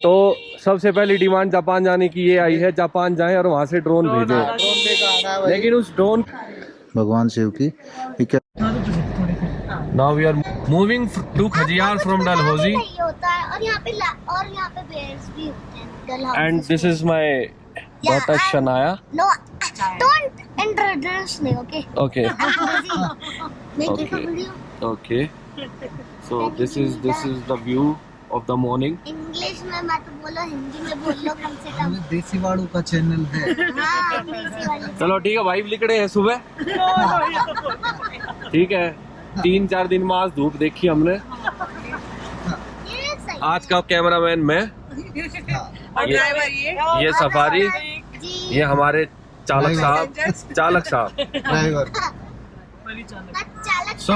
तो सबसे पहली डिमांड जापान जाने की ये आई है, जापान जाएं और वहां से ड्रोन भेजें। लेकिन उस ड्रोन भगवान शिव की now we are moving to Khajjiar from Dalhousie और यहाँ पे बेयर्स भी होते हैं Dalhousie. And this is my daughter Shanaya. No don't introduce me, okay okay okay. Okay so this is the view of the morning. English में मत बोलो, हिंदी में बोल लो कम से कम। देसी वाड़ू का चैनल है। हाँ, देसी वाले। चलो ठीक है, वाइब लिख रहे हैं सुबह। ठीक है, 3-4 दिन में आज धूप देखी हमने। ये सही। आज का कैमरामैन मैं, ये सफारी, जी। ये हमारे चालक साहब। ड्राइवर। चालक सो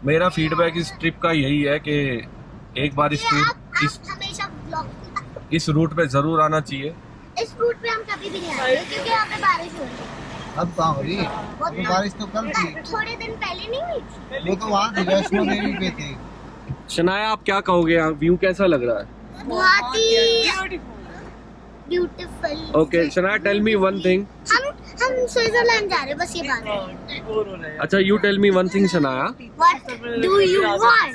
मेरा फीडबैक इस ट्रिप का यही है कि एक बार इस हमेशा ब्लॉग इस रूट पे जरूर आना चाहिए। इस रूट पे हम कभी भी नहीं आए क्योंकि यहाँ पे बारिश हो रही है। अब कहाँ हो रही है? तो बारिश तो कल थी। थोड़े दिन पहले नहीं हुई थी। वो तो वहाँ थी, वैष्णो देवी पे थी। शनाया, आप क्या कहोगे? यहाँ व्यू कैसा लग रहा है? बहुत ही beautiful. Okay Shanaya, tell me one thing. हम स्विट्जरलैंड जा रहे हैं, बस ये बात है। अच्छा, you tell me one thing Shanaya, What do you want?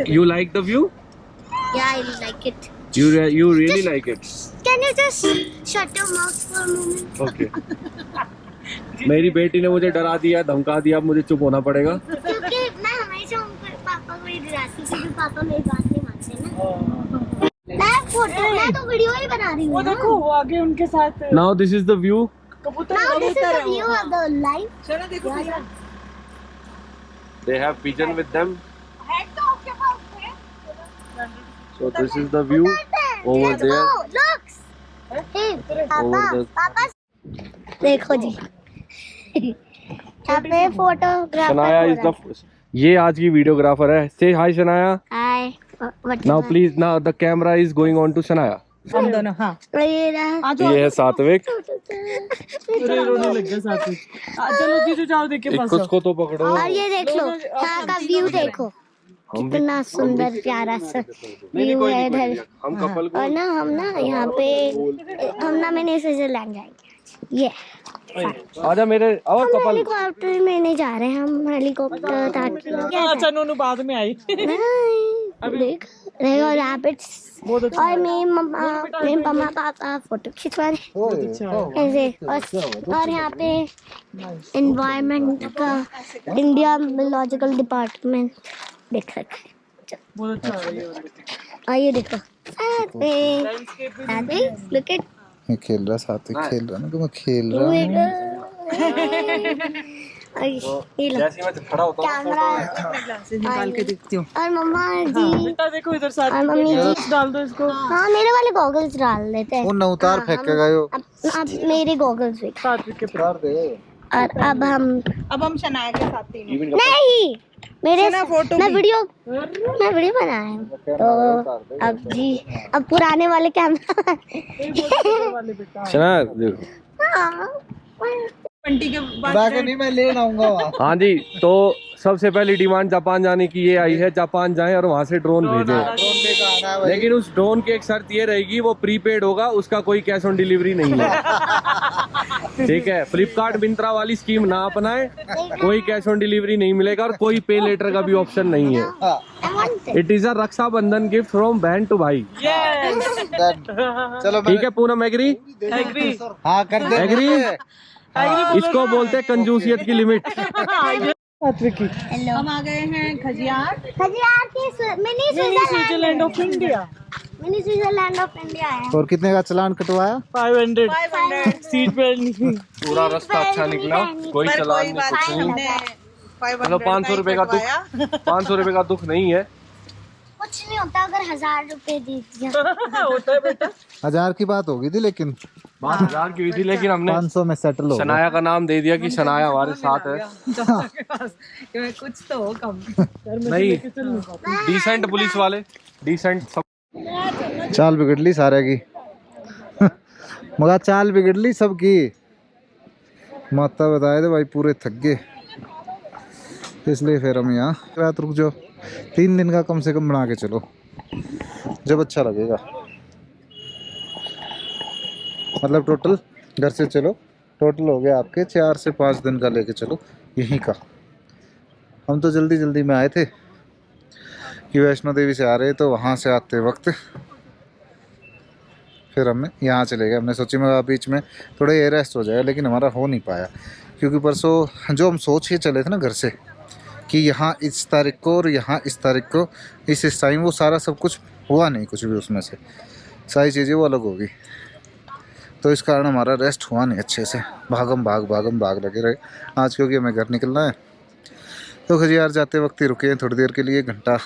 you like the view? Yeah, I like it. You really like it? Can you just shut your mouth for a moment? Okay. मेरी बेटी ने मुझे डरा दिया, धमका दिया, अब मुझे चुप होना पड़ेगा। क्योंकि मैं हमेशा उनको पापा को ही डराती हूँ क्योंकि पापा मेरी बात नहीं मानते ना। मैं तो वीडियो ही बना रही हूँ। वो देखो वो आगे उनके साथ Now this is the view. कबूतर Now this is कबूतर the है वो। view of the life. चलो देखो भैया। They have pigeon with them. Head तो आपके पास है। So this is the view over Let's there. go. Looks. Hey, पापा, Over the- पापा। देखो जी। यहाँ पे फोटोग्राफर। शनाया is the ये आज की वीडियोग्राफर है। Say hi Shanaya. Hi. Now please, now the camera is going on to Shanaya. हम दोनों हाँ। ये रहा। ये है सात्विक। पूरे रोने लग गए साथ में। चलो जीजू जाओ देख के पास कुछ को तो पकड़ो। और ये देख लो, यहाँ का व्यू देखो, कितना सुंदर प्यारा सा व्यू है इधर। हम कपल को और ना हम ना यहाँ पे मैंने स्विट्जरलैंड जाएंगे। ये आजा मेरे और हम कपल। हेलीकॉप्टर में नहीं जा रहे हैं, हम हेलीकॉप्टर ताकि अच्छा नोनू बाद में आई। देख देखो रैबिट्स। और मेरे मम्मा पापा फोटो खिंचवा रहे ऐसे। और यहाँ पे एनवायरनमेंट का इंडिया लॉजिकल डिपार्टमेंट देख सकते हैं। बहुत अच्छा है ये। और ये देखो लुक एट मैं खेल रहा, सात्विक खेल रहा ना, तो मैं खेल रहा हूँ। ये लो जैसे मैं खड़ा होता हूँ कैमरा। से निकाल के देखती हूँ। और मम्मा जी बेटा देखो इधर साथ और मम्मी जी डाल दो इसको। हाँ मेरे वाले गॉगल्स डाल देते हैं। वो नवतार हाँ, फेंकेगा यो। अब मेरे गॉगल्स भी। साथ के उतार दे। और अब हम शनाया के साथ तीनों। नहीं मेरे फोटो मैं वीडियो बना रही हूँ तो अब जी अब पुराने वाले कैमरा। वाले बेटा। शनाया देखो। पंटी के जाके नहीं, मैं ले आऊंगा वहाँ। हाँ जी, तो सबसे पहली डिमांड जापान जाने की ये आई है, जापान जाएं और वहां से ड्रोन भेजें। ड्रोन लेकर आना है भाई। लेकिन उस ड्रोन की एक शर्त ये रहेगी, वो प्रीपेड होगा, उसका कोई कैश ऑन डिलीवरी नहीं है। ठीक है, फ्लिपकार्ट मिंत्रा वाली स्कीम ना अपनाए, कोई कैश ऑन डिलीवरी नहीं मिलेगा और कोई पे लेटर का भी ऑप्शन नहीं है। हाँ, it is a Rakshabandhan gift from bahan to bhai. चलो ठीक है पूनम, एग्री? एग्री। हाँ कर दे। एग्री? इसको बोलते हैं कंजूसियत की लिमिट। हम आ गए हैं Khajjiar mini Switzerland of India. Switzerland of India है। और कितने का चालान कटवाया? 500 सीट बेल्ट नहीं। पूरा रास्ता अच्छा निकला, कोई चालान नहीं, कुछ नहीं। चलो 500 रुपए का दुख, 500 रुपए का दुख नहीं है। कुछ नहीं होता अगर 1000 रुपए दे दिया। होता है बेटा। 1000 की बात होगी थी, लेकिन बात 1000 की हुई थी, लेकिन हमने 500 में सेटल हो गया। शनाया का नाम दे दिया कि शनाया हमारे साथ है। कुछ तो हो कम। नहीं, डिसेंट पुलिस वाले, डिसेंट सब। चाल बिगड़ ली सारे की। मगर चाल बिगड़ ली सबकी। माता बताए थे भाई, पूरे थक गए, इसलिए फिर हम यहाँ रात रुक जाओ। 3 दिन का कम से कम बना के चलो। जब अच्छा लगेगा। मतलब टोटल घर से चलो, टोटल हो गया आपके 4 से 5 दिन का लेके चलो यहीं का। हम तो जल्दी जल्दी में आए थे कि वैष्णो देवी से आ रहे, तो वहाँ से आते वक्त फिर हमने यहाँ चले गए। हमने सोची मैं बीच में थोड़ा ये रेस्ट हो जाएगा, लेकिन हमारा हो नहीं पाया क्योंकि परसों जो हम सोच के चले थे ना घर से कि यहाँ इस तारीख को और यहाँ इस तारीख को इस टाइम, वो सारा सब कुछ हुआ नहीं, कुछ भी उसमें से सारी चीज़ें वो अलग होगी। तो इस कारण हमारा रेस्ट हुआ नहीं अच्छे से, भागम भाग लगे रहे आज, क्योंकि हमें घर निकलना है। तो खजियार जाते वक्त ही रुके हैं थोड़ी देर के लिए, घंटा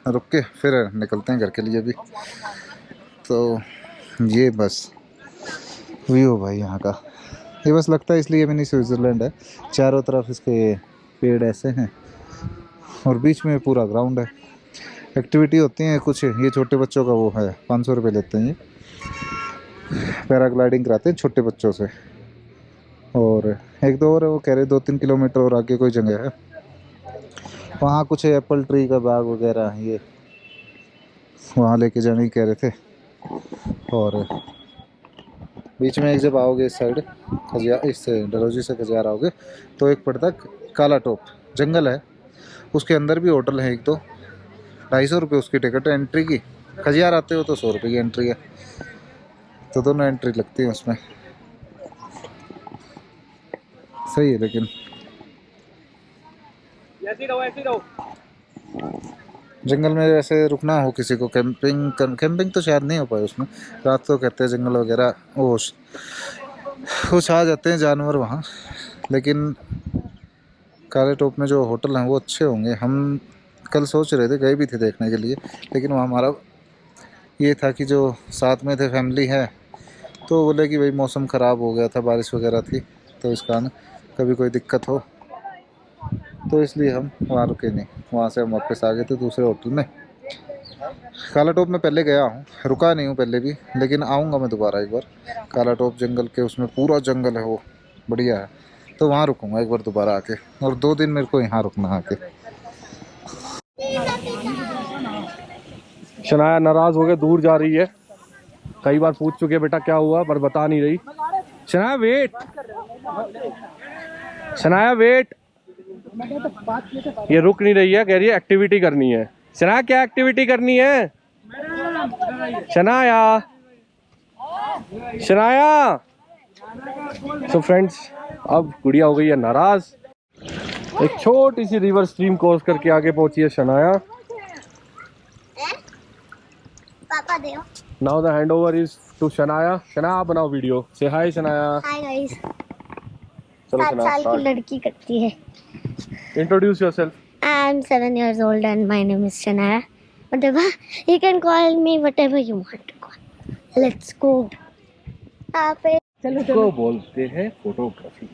रुक के फिर निकलते हैं घर के लिए भी। तो ये बस व्यू भाई यहाँ का, ये बस लगता है इसलिए मिनी स्विट्ज़रलैंड है। चारों तरफ इसके पेड़ ऐसे हैं और बीच में पूरा ग्राउंड है। एक्टिविटी होती हैं कुछ, ये छोटे बच्चों का वो है, 500 रुपये लेते हैं ये। पैराग्लाइडिंग कराते हैं छोटे बच्चों से। और एक दो और वो कह रहे 2-3 किलोमीटर और आगे कोई जगह है, वहाँ कुछ एप्पल ट्री का बाग वगैरह है, ये वहाँ लेके जाने की कह रहे थे। और बीच में एक जब आओगे इस साइड खजियार, इससे डलहौजी से खजियार आओगे तो एक पड़ता काला टोप, जंगल है, उसके अंदर भी होटल है एक दो। 250 रुपये उसकी टिकट है एंट्री की। खजियार आते हो तो 100 रुपये की एंट्री है, तो दोनों एंट्री लगती है उसमें। सही है, लेकिन जंगल में वैसे रुकना हो किसी को, कैंपिंग तो शायद नहीं हो पाए उसमें। रात को कहते हैं जंगल वगैरह वो कुछ आ जाते हैं जानवर वहाँ, लेकिन काले टोप में जो होटल हैं वो अच्छे होंगे। हम कल सोच रहे थे, गए भी थे देखने के लिए, लेकिन वहाँ हमारा ये था कि जो साथ में थे फैमिली है, तो बोले कि भाई मौसम ख़राब हो गया था, बारिश वगैरह थी, तो इस कारण कभी कोई दिक्कत हो, तो इसलिए हम वहाँ रुके नहीं। वहाँ से हम वापस आ गए थे दूसरे होटल में। काला टोप में पहले गया हूँ, रुका नहीं हूँ पहले भी, लेकिन आऊँगा मैं दोबारा एक बार। काला टोप जंगल के उसमें पूरा जंगल है, वो बढ़िया है, तो वहाँ रुकूँगा एक बार दोबारा आके। और 2 दिन मेरे को यहाँ रुकना आके। शनाया नाराज हो गए, दूर जा रही है। कई बार पूछ चुके बेटा क्या हुआ, पर बता नहीं रही। शनाया वेट, शनाया वेट, ये रुक नहीं रही है, कह रही है एक्टिविटी करनी है। शनाया क्या एक्टिविटी करनी है? शनाया, शनाया। सो फ्रेंड्स, अब गुड़िया हो गई है नाराज। एक छोटी सी रिवर स्ट्रीम क्रॉस करके आगे पहुंची है शनाया। पापा दे। Now the handover is to Shanaya. Shanaya आप बनाओ वीडियो, से हाय शनाया। Hi guys. चलो 7 शनाया, साल की लड़की करती है। Introduce yourself. I am 7 years old and my name is Shanaya. Whatever, you can call me whatever you want to call. Let's go. आप इसको बोलते हैं फोटोग्राफी।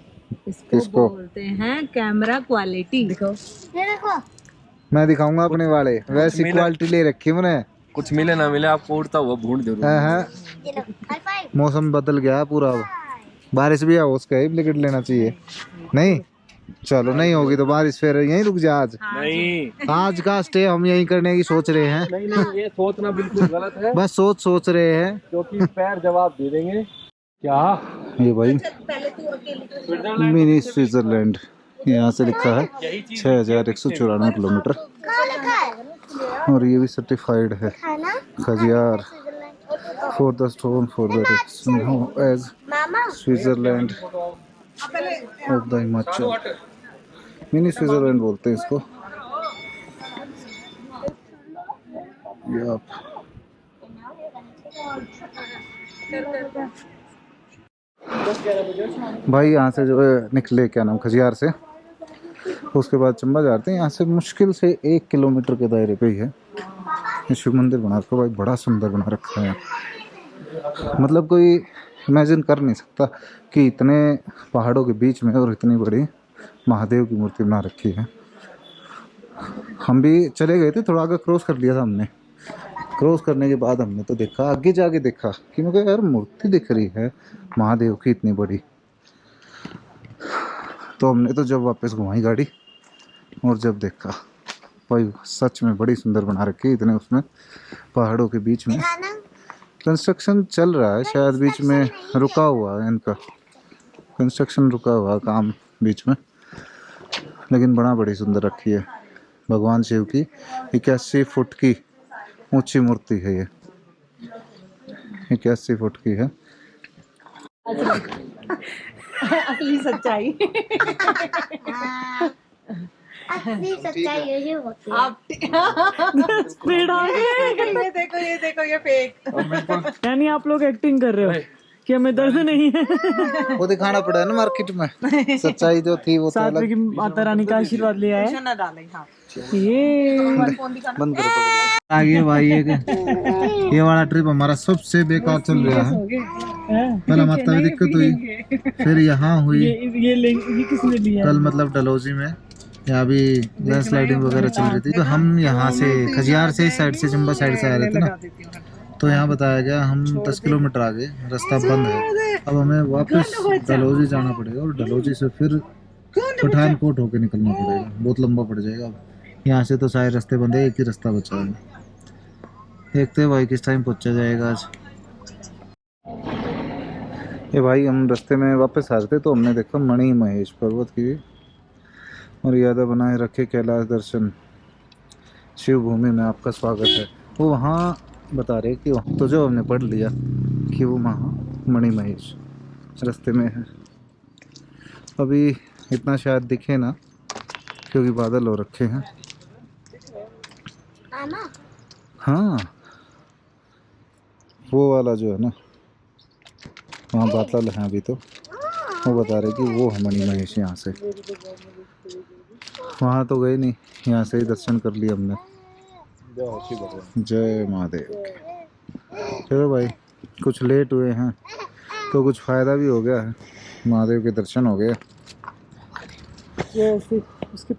इसको बोलते हैं कैमरा क्वालिटी। दिखाओ, ये देखो। मैं दिखाऊंगा अपने वाले, वैसी क्वालिटी ले रखी है मैंने। कुछ मिले ना मिले आपको उड़ता हुआ ढूंढ जरूर। ये लो, हाई फाइव। मौसम बदल गया पूरा, बारिश भी है, उसका ही ब्लैकेट लेना चाहिए। नहीं चलो, नहीं होगी तो बारिश, फिर यहीं रुक जा। आज नहीं, आज का स्टे हम यहीं करने की सोच रहे हैं। नहीं नहीं, ये सोचना बिल्कुल गलत है। बस सोच रहे हैं, क्योंकि पैर जवाब दे देंगे। क्या ये भाई मिनी स्विट्जरलैंड यहाँ से लिखा है 6194 किलोमीटर, कहाँ लिखा है? और ये भी सर्टिफाइड है खाना? Khajjiar for the stone for the age मामा। Switzerland of the Himachal. Mini Switzerland बोलते हैं इसको। ये आप भाई यहाँ से जो है निकले, क्या नाम, खजियार से, उसके बाद चंबा जाते हैं। यहाँ से मुश्किल से 1 किलोमीटर के दायरे पे ही है ये शिव मंदिर बना रखा भाई, बड़ा सुंदर बना रखा है। मतलब कोई इमेजिन कर नहीं सकता कि इतने पहाड़ों के बीच में और इतनी बड़ी महादेव की मूर्ति बना रखी है। हम भी चले गए थे, थोड़ा आगे क्रॉस कर लिया था हमने। क्रॉस करने के बाद हमने तो देखा, आगे जाके देखा कि मुझे यार मूर्ति दिख रही है महादेव की इतनी बड़ी। तो हमने तो जब वापस घुमाई गाड़ी और जब देखा भाई सच में बड़ी सुंदर बना रखी है, इतने उसमें पहाड़ों के बीच में। कंस्ट्रक्शन चल रहा है शायद, बीच में रुका हुआ है इनका कंस्ट्रक्शन, रुका हुआ है काम बीच में, लेकिन बड़ी सुंदर रखी है। भगवान शिव की 81 फुट की ऊंची मूर्ति है ये, 81 फुट की है। असली सच्चाई। असली सच्चाई यही होती है। आप स्पीड आ गई। ये देखो ये देखो ये फेक। यानी आप लोग एक्टिंग कर रहे हो कि हमें दर्द नहीं है। वो दिखाना पड़ा है ना मार्केट में, सच्चाई जो थी वो तो साथ में अलग। कि माता रानी का आशीर्वाद लिया है। ये बंद करो आगे भाई। ये वाला ट्रिप हमारा सबसे बेकार चल रहा है। पहले माता में दिक्कत हुई, फिर यहाँ हुई, ये किसने लिया? कल मतलब डलहौजी में यहाँ भी लैंडस्लाइडिंग वगैरह चल रही थी। तो हम यहाँ से खजियार से साइड से, चंबा साइड से आ रहे थे ना, तो यहाँ बताया गया हम 10 किलोमीटर आगे रास्ता बंद है, अब हमें वापस डलहौजी जाना पड़ेगा और डलहौजी से फिर पठानकोट होके निकलना पड़ेगा, बहुत लंबा पड़ जाएगा। अब यहाँ से तो सारे रास्ते बंद है, एक ही रास्ता बचा है। देखते हैं भाई किस टाइम पहुँचा जाएगा आज। ये भाई हम रास्ते में वापस आ रहे थे तो हमने देखा मणि महेश पर्वत की मर्यादा बनाए रखे कैलाश दर्शन शिव भूमि में आपका स्वागत है। वो वहाँ बता रहे कि तो जो हमने पढ़ लिया कि वो वहाँ मणि महेश रास्ते में है। अभी इतना शायद दिखे ना क्योंकि बादल हो रखे हैं। हाँ वो वाला जो है ना वहाँ बादल है अभी, तो वो बता रहे कि वो है मणि महेश। यहाँ से वहाँ तो गए नहीं, यहाँ से ही दर्शन कर लिया हमने। जय महादेव। चलो भाई कुछ लेट हुए हैं तो कुछ फ़ायदा भी हो गया है, महादेव के दर्शन हो गए। ये उसके